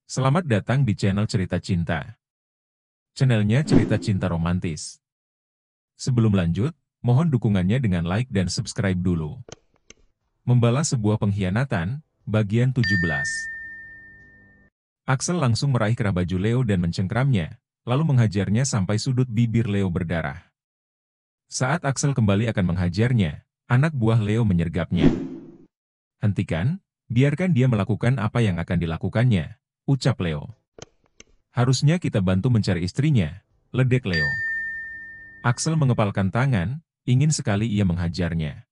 Selamat datang di channel Cerita Cinta. Channelnya Cerita Cinta Romantis. Sebelum lanjut, mohon dukungannya dengan like dan subscribe dulu. Membalas sebuah pengkhianatan, bagian 17. Axel langsung meraih kerah baju Leo dan mencengkramnya, lalu menghajarnya sampai sudut bibir Leo berdarah. Saat Axel kembali akan menghajarnya, anak buah Leo menyergapnya. Hentikan, biarkan dia melakukan apa yang akan dilakukannya, ucap Leo. Harusnya kita bantu mencari istrinya, ledek Leo. Axel mengepalkan tangan, ingin sekali ia menghajarnya.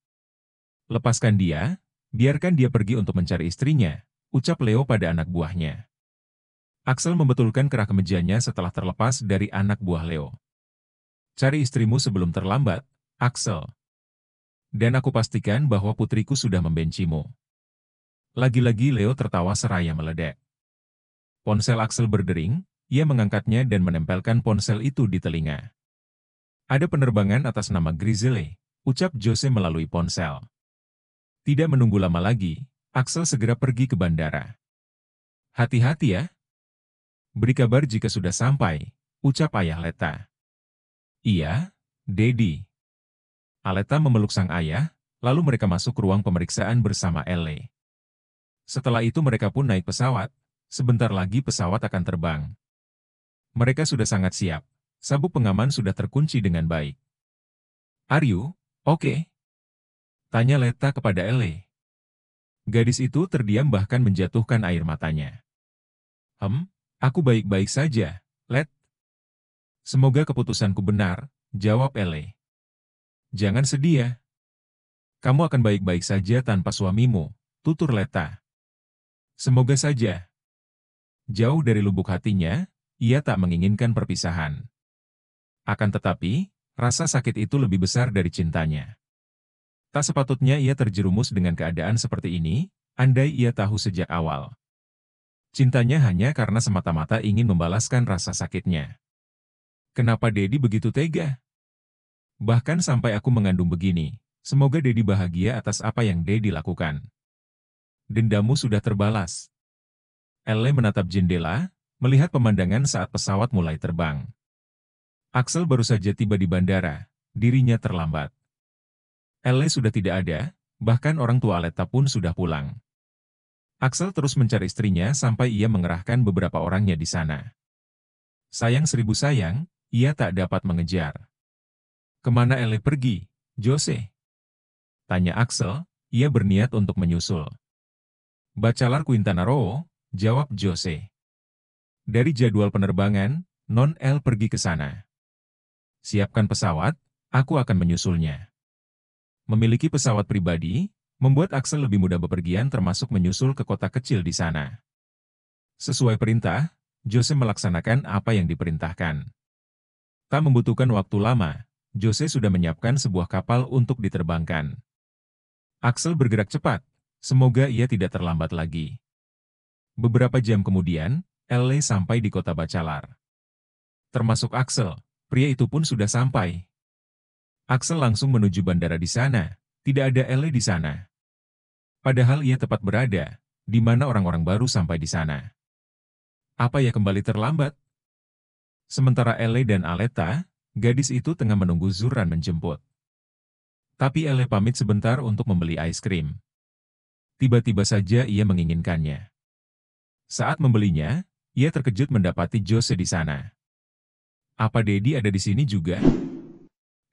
Lepaskan dia, biarkan dia pergi untuk mencari istrinya, ucap Leo pada anak buahnya. Axel membetulkan kerah kemejanya setelah terlepas dari anak buah Leo. Cari istrimu sebelum terlambat, Axel. Dan aku pastikan bahwa putriku sudah membencimu. Lagi-lagi Leo tertawa seraya meledek. Ponsel Axel berdering, ia mengangkatnya dan menempelkan ponsel itu di telinga. Ada penerbangan atas nama Grizzly, ucap Jose melalui ponsel. Tidak menunggu lama lagi, Axel segera pergi ke bandara. Hati-hati ya. Beri kabar jika sudah sampai, ucap ayah Leta. Iya, Daddy. Aleta memeluk sang ayah, lalu mereka masuk ruang pemeriksaan bersama Elle. Setelah itu mereka pun naik pesawat, sebentar lagi pesawat akan terbang. Mereka sudah sangat siap, sabuk pengaman sudah terkunci dengan baik. Are you okay? Tanya Leta kepada Elle. Gadis itu terdiam bahkan menjatuhkan air matanya. Aku baik-baik saja, Let. Semoga keputusanku benar, jawab Elle. Jangan sedih ya. Kamu akan baik-baik saja tanpa suamimu, tutur Leta. Semoga saja. Jauh dari lubuk hatinya, ia tak menginginkan perpisahan. Akan tetapi, rasa sakit itu lebih besar dari cintanya. Tak sepatutnya ia terjerumus dengan keadaan seperti ini, andai ia tahu sejak awal. Cintanya hanya karena semata-mata ingin membalaskan rasa sakitnya. Kenapa Dedi begitu tega? Bahkan sampai aku mengandung begini, semoga Dedi bahagia atas apa yang Dedi lakukan. Dendammu sudah terbalas. Elle menatap jendela, melihat pemandangan saat pesawat mulai terbang. Axel baru saja tiba di bandara, dirinya terlambat. Elle sudah tidak ada, bahkan orang tua Aleta pun sudah pulang. Axel terus mencari istrinya sampai ia mengerahkan beberapa orangnya di sana. Sayang seribu sayang, ia tak dapat mengejar. Kemana Elle pergi, Jose? Tanya Axel, ia berniat untuk menyusul. Bacalar Quintana Roo, jawab Jose. Dari jadwal penerbangan, Non El pergi ke sana. Siapkan pesawat, aku akan menyusulnya. Memiliki pesawat pribadi, membuat Axel lebih mudah bepergian termasuk menyusul ke kota kecil di sana. Sesuai perintah, Jose melaksanakan apa yang diperintahkan. Tak membutuhkan waktu lama, Jose sudah menyiapkan sebuah kapal untuk diterbangkan. Axel bergerak cepat, semoga ia tidak terlambat lagi. Beberapa jam kemudian, Elle sampai di kota Bacalar. Termasuk Axel, pria itu pun sudah sampai. Axel langsung menuju bandara di sana, tidak ada Elle di sana. Padahal ia tepat berada, di mana orang-orang baru sampai di sana. Apa ya kembali terlambat? Sementara Elle dan Aleta, gadis itu tengah menunggu Zuran menjemput. Tapi Elle pamit sebentar untuk membeli es krim. Tiba-tiba saja ia menginginkannya. Saat membelinya, ia terkejut mendapati Jose di sana. Apa Dedi ada di sini juga?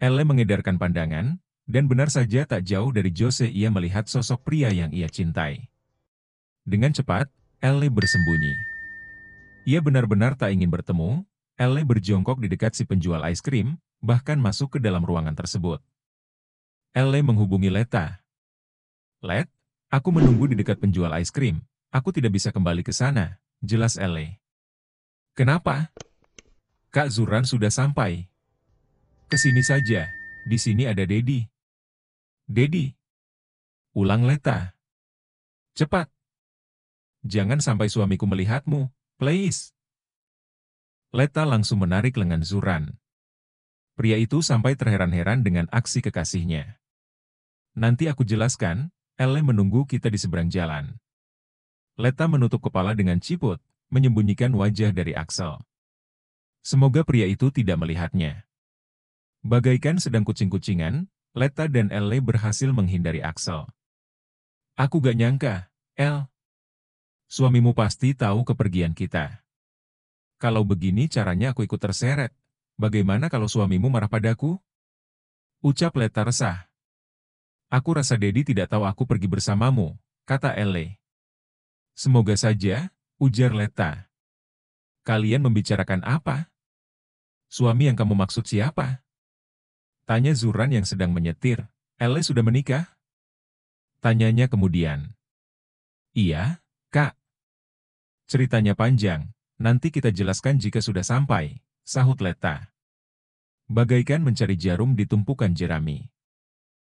Elle mengedarkan pandangan, dan benar saja tak jauh dari Jose ia melihat sosok pria yang ia cintai. Dengan cepat, Elle bersembunyi. Ia benar-benar tak ingin bertemu, Elle berjongkok di dekat si penjual es krim, bahkan masuk ke dalam ruangan tersebut. Elle menghubungi Leta. Let, aku menunggu di dekat penjual es krim, aku tidak bisa kembali ke sana, jelas Elle. Kenapa? Kak Zuran sudah sampai. Kesini saja, di sini ada Dedi. Dedi. Ulang Leta. Cepat. Jangan sampai suamiku melihatmu, please. Leta langsung menarik lengan Zuran. Pria itu sampai terheran-heran dengan aksi kekasihnya. Nanti aku jelaskan, Elle menunggu kita di seberang jalan. Leta menutup kepala dengan ciput, menyembunyikan wajah dari Axel. Semoga pria itu tidak melihatnya. Bagaikan sedang kucing-kucingan, Letta dan Elle berhasil menghindari Axel. Aku gak nyangka, Elle. Suamimu pasti tahu kepergian kita. Kalau begini caranya aku ikut terseret. Bagaimana kalau suamimu marah padaku? Ucap Letta resah. Aku rasa Dedi tidak tahu aku pergi bersamamu, kata Elle. Semoga saja, ujar Letta. Kalian membicarakan apa? Suami yang kamu maksud siapa? Tanya Zuran yang sedang menyetir. Elle sudah menikah? Tanyanya kemudian. Iya, Kak. Ceritanya panjang, nanti kita jelaskan jika sudah sampai, sahut Letta. Bagaikan mencari jarum di tumpukan jerami.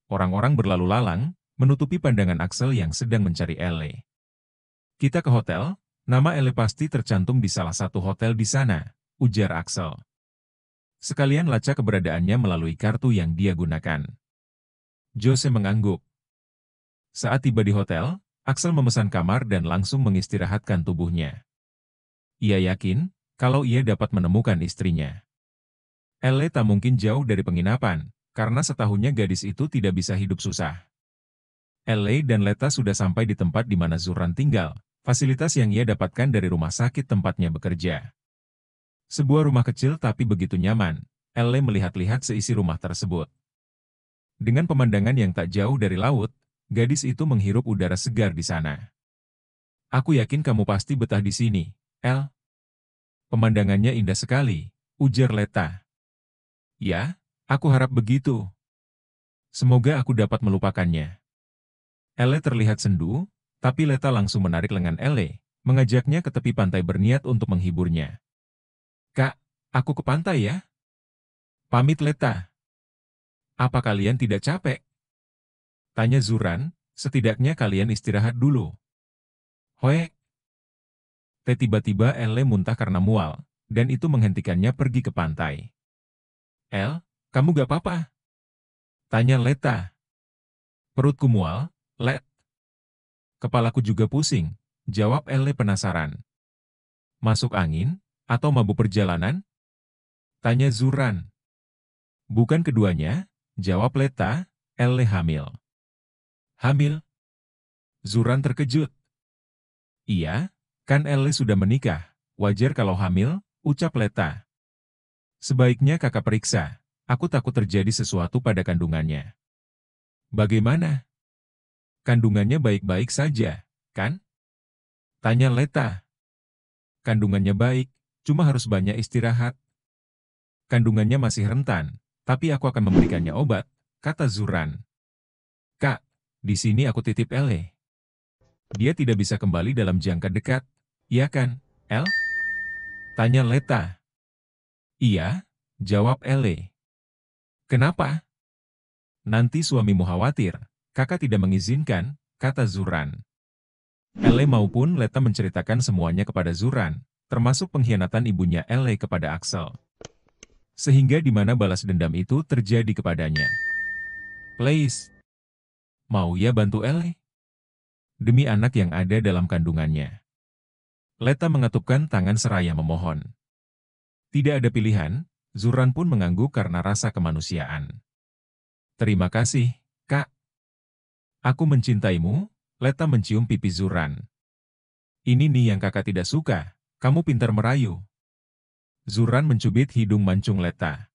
Orang-orang berlalu lalang, menutupi pandangan Axel yang sedang mencari Elle. Kita ke hotel, nama Elle pasti tercantum di salah satu hotel di sana, ujar Axel. Sekalian lacak keberadaannya melalui kartu yang dia gunakan. Jose mengangguk. Saat tiba di hotel, Axel memesan kamar dan langsung mengistirahatkan tubuhnya. Ia yakin, kalau ia dapat menemukan istrinya. Elle tak mungkin jauh dari penginapan, karena setahunnya gadis itu tidak bisa hidup susah. Elle dan Letta sudah sampai di tempat di mana Zuran tinggal, fasilitas yang ia dapatkan dari rumah sakit tempatnya bekerja. Sebuah rumah kecil tapi begitu nyaman, Elle melihat-lihat seisi rumah tersebut. Dengan pemandangan yang tak jauh dari laut, gadis itu menghirup udara segar di sana. Aku yakin kamu pasti betah di sini, Elle. Pemandangannya indah sekali, ujar Letta. Ya, aku harap begitu. Semoga aku dapat melupakannya. Elle terlihat sendu, tapi Letta langsung menarik lengan Elle, mengajaknya ke tepi pantai berniat untuk menghiburnya. Kak, aku ke pantai ya? Pamit Letta. Apa kalian tidak capek? Tanya Zuran, setidaknya kalian istirahat dulu. Hoe. Tiba-tiba Elle muntah karena mual, dan itu menghentikannya pergi ke pantai. Elle, kamu gak apa-apa? Tanya Letta. Perutku mual, Let. Kepalaku juga pusing, jawab Elle penasaran. Masuk angin, atau mabuk perjalanan? Tanya Zuran. Bukan keduanya, jawab Letta, Elle hamil. Hamil? Zuran terkejut. Iya, kan Elle sudah menikah, wajar kalau hamil, ucap Letta. Sebaiknya kakak periksa, aku takut terjadi sesuatu pada kandungannya. Bagaimana? Kandungannya baik-baik saja, kan? Tanya Letta. Kandungannya baik, cuma harus banyak istirahat. Kandungannya masih rentan, tapi aku akan memberikannya obat, kata Zuran. Kak, di sini aku titip Elle. Dia tidak bisa kembali dalam jangka dekat, iya kan, Elle? Tanya Letta. Iya, jawab Elle. Kenapa? Nanti suamimu khawatir, kakak tidak mengizinkan, kata Zuran. Elle maupun Letta menceritakan semuanya kepada Zuran, termasuk pengkhianatan ibunya Elle kepada Axel. Sehingga di mana balas dendam itu terjadi kepadanya. Please. Mau ya bantu Elle? Demi anak yang ada dalam kandungannya. Letta mengatupkan tangan seraya memohon. Tidak ada pilihan, Zuran pun mengangguk karena rasa kemanusiaan. Terima kasih, Kak. Aku mencintaimu, Letta mencium pipi Zuran. Ini nih yang kakak tidak suka, kamu pintar merayu. Zuran mencubit hidung mancung Letta.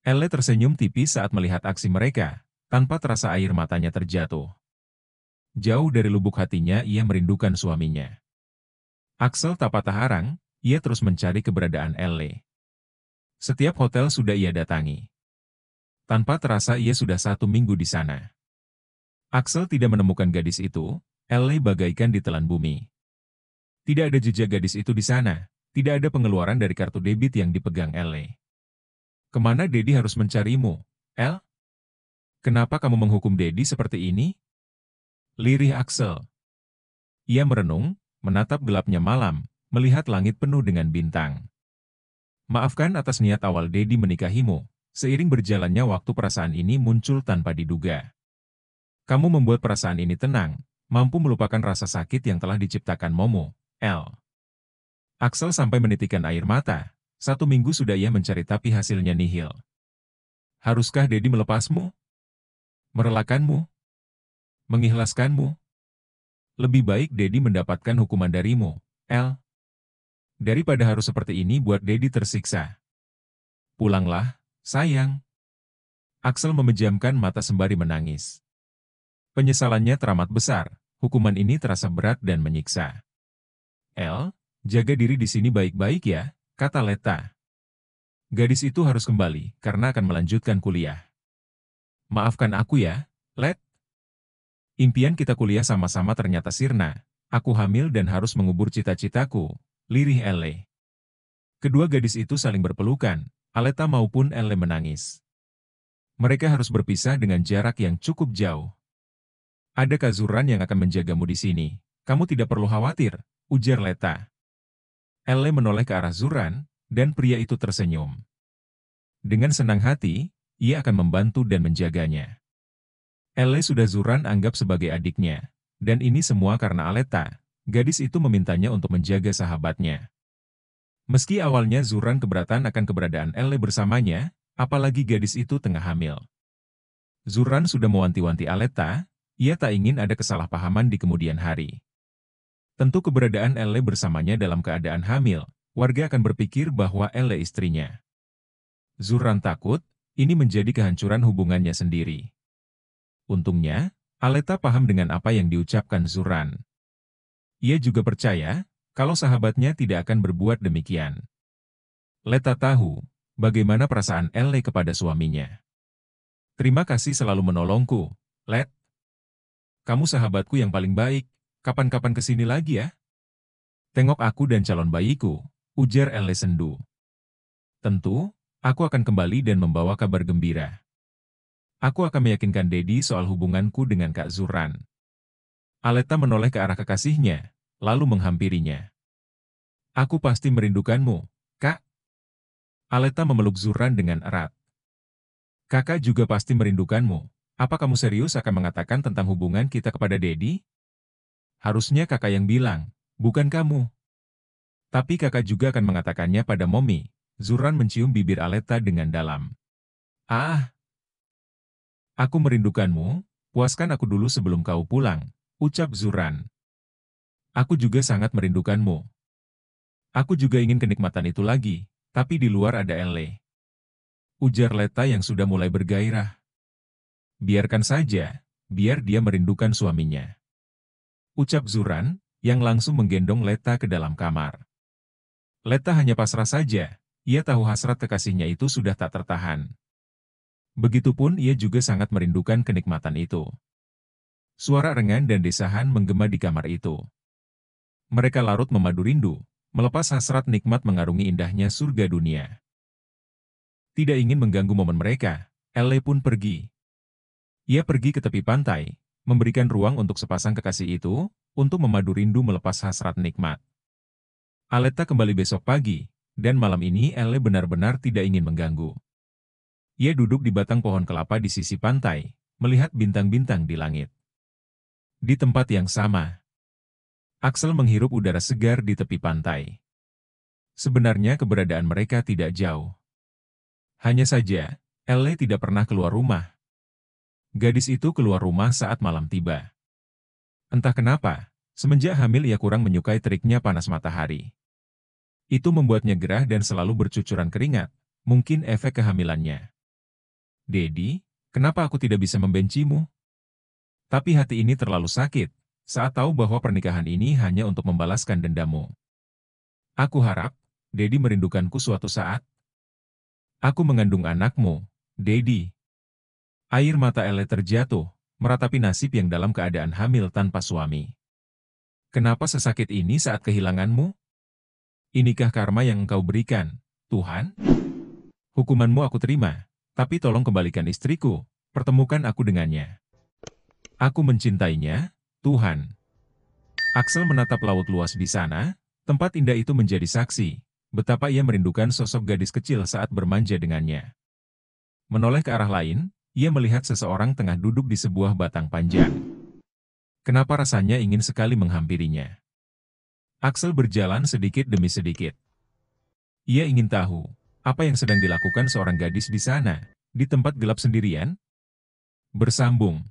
Elle tersenyum tipis saat melihat aksi mereka, tanpa terasa air matanya terjatuh. Jauh dari lubuk hatinya ia merindukan suaminya. Axel tak patah arang, ia terus mencari keberadaan Elle. Setiap hotel sudah ia datangi. Tanpa terasa ia sudah 1 minggu di sana. Axel tidak menemukan gadis itu, Elle bagaikan ditelan bumi. Tidak ada jejak gadis itu di sana, tidak ada pengeluaran dari kartu debit yang dipegang Elle. Kemana Dedi harus mencarimu, Elle? Kenapa kamu menghukum Dedi seperti ini? Lirih Axel. Ia merenung, menatap gelapnya malam, melihat langit penuh dengan bintang. Maafkan atas niat awal Dedi menikahimu, seiring berjalannya waktu perasaan ini muncul tanpa diduga. Kamu membuat perasaan ini tenang, mampu melupakan rasa sakit yang telah diciptakan Momo, Elle. Axel sampai menitikkan air mata. 1 minggu sudah ia mencari tapi hasilnya nihil. Haruskah Dedi melepasmu? Merelakanmu? Mengikhlaskanmu? Lebih baik Dedi mendapatkan hukuman darimu, El. Daripada harus seperti ini buat Dedi tersiksa. Pulanglah, sayang. Axel memejamkan mata sembari menangis. Penyesalannya teramat besar, hukuman ini terasa berat dan menyiksa. El, jaga diri di sini baik-baik ya, kata Leta. Gadis itu harus kembali, karena akan melanjutkan kuliah. Maafkan aku ya, Let. Impian kita kuliah sama-sama ternyata sirna. Aku hamil dan harus mengubur cita-citaku, lirih Elle. Kedua gadis itu saling berpelukan, Aleta maupun Elle menangis. Mereka harus berpisah dengan jarak yang cukup jauh. Ada Kak Zuran yang akan menjagamu di sini. Kamu tidak perlu khawatir, ujar Leta. Elle menoleh ke arah Zuran, dan pria itu tersenyum. Dengan senang hati, ia akan membantu dan menjaganya. Elle sudah Zuran anggap sebagai adiknya, dan ini semua karena Aleta. Gadis itu memintanya untuk menjaga sahabatnya. Meski awalnya Zuran keberatan akan keberadaan Elle bersamanya, apalagi gadis itu tengah hamil. Zuran sudah mewanti-wanti Aleta, ia tak ingin ada kesalahpahaman di kemudian hari. Tentu keberadaan Elle bersamanya dalam keadaan hamil, warga akan berpikir bahwa Elle istrinya. Zuran takut, ini menjadi kehancuran hubungannya sendiri. Untungnya, Aleta paham dengan apa yang diucapkan Zuran. Ia juga percaya, kalau sahabatnya tidak akan berbuat demikian. Leta tahu, bagaimana perasaan Elle kepada suaminya. Terima kasih selalu menolongku, Let. Kamu sahabatku yang paling baik, kapan-kapan kesini lagi ya? Tengok aku dan calon bayiku, ujar Elle sendu. Tentu, aku akan kembali dan membawa kabar gembira. Aku akan meyakinkan Dedi soal hubunganku dengan Kak Zuran. Aleta menoleh ke arah kekasihnya, lalu menghampirinya. Aku pasti merindukanmu, Kak. Aleta memeluk Zuran dengan erat. Kakak juga pasti merindukanmu. Apa kamu serius akan mengatakan tentang hubungan kita kepada Dedi? Harusnya kakak yang bilang, bukan kamu. Tapi kakak juga akan mengatakannya pada Momi. Zuran mencium bibir Aleta dengan dalam. Ah, aku merindukanmu, puaskan aku dulu sebelum kau pulang, ucap Zuran. Aku juga sangat merindukanmu. Aku juga ingin kenikmatan itu lagi, tapi di luar ada Elle. Ujar Leta yang sudah mulai bergairah. Biarkan saja, biar dia merindukan suaminya. Ucap Zuran, yang langsung menggendong Leta ke dalam kamar. Leta hanya pasrah saja, ia tahu hasrat kekasihnya itu sudah tak tertahan. Begitupun ia juga sangat merindukan kenikmatan itu. Suara rengan dan desahan menggema di kamar itu. Mereka larut memadu rindu, melepas hasrat nikmat mengarungi indahnya surga dunia. Tidak ingin mengganggu momen mereka, Elle pun pergi. Ia pergi ke tepi pantai, memberikan ruang untuk sepasang kekasih itu, untuk memadu rindu melepas hasrat nikmat. Aleta kembali besok pagi, dan malam ini Elle benar-benar tidak ingin mengganggu. Ia duduk di batang pohon kelapa di sisi pantai, melihat bintang-bintang di langit. Di tempat yang sama, Axel menghirup udara segar di tepi pantai. Sebenarnya keberadaan mereka tidak jauh. Hanya saja, Elle tidak pernah keluar rumah. Gadis itu keluar rumah saat malam tiba. Entah kenapa, semenjak hamil ia kurang menyukai teriknya panas matahari. Itu membuatnya gerah dan selalu bercucuran keringat, mungkin efek kehamilannya. Dedi, kenapa aku tidak bisa membencimu? Tapi hati ini terlalu sakit, saat tahu bahwa pernikahan ini hanya untuk membalaskan dendammu. Aku harap, Dedi merindukanku suatu saat. Aku mengandung anakmu, Dedi. Air mata Elle terjatuh, meratapi nasib yang dalam keadaan hamil tanpa suami. Kenapa sesakit ini saat kehilanganmu? Inikah karma yang engkau berikan, Tuhan? Hukumanmu aku terima, tapi tolong kembalikan istriku, pertemukan aku dengannya. Aku mencintainya, Tuhan. Axel menatap laut luas di sana, tempat indah itu menjadi saksi, betapa ia merindukan sosok gadis kecil saat bermanja dengannya. Menoleh ke arah lain, ia melihat seseorang tengah duduk di sebuah batang panjang. Kenapa rasanya ingin sekali menghampirinya? Axel berjalan sedikit demi sedikit. Ia ingin tahu, apa yang sedang dilakukan seorang gadis di sana, di tempat gelap sendirian? Bersambung.